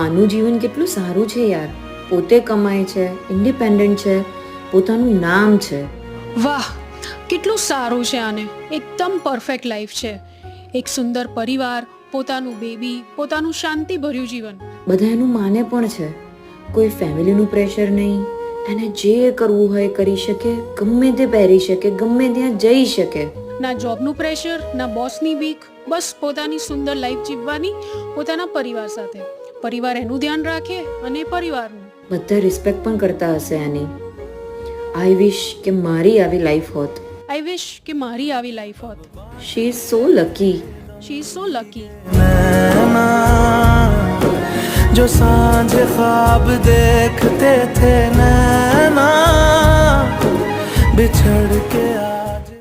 આનું જીવન કેટલું સારું છે યાર. પોતે કમાય છે, ઇન્ડિપેન્ડન્ટ છે, પોતાનું નામ છે. વાહ, કેટલું સારું છે આને. એકદમ પરફેક્ટ લાઈફ છે. એક સુંદર પરિવાર, પોતાનું બેબી, પોતાનું શાંતિભર્યું જીવન. બધા એનું માને પણ છે. કોઈ ફેમિલીનું પ્રેશર નહીં. એને જે કરવું હોય કરી શકે, ગમે તે પહેરી શકે, ગમે ત્યાં જઈ શકે. ના જોબનું પ્રેશર, ના બોસની બીક, બસ પોતાની સુંદર લાઈફ જીવવાની પોતાના પરિવાર સાથે. પરિવાર એનું ધ્યાન રાખે અને પરિવારનું. બધા રિસ્પેક્ટ પણ કરતા હશે એની. આઈ વિશ કે મારી આવી લાઈફ હોત. આઈ વિશ કે મારી આવી લાઈફ હોત. She is so lucky. She is so lucky. जो सांझ ख्वाब देखते थे नैना बिछड़ के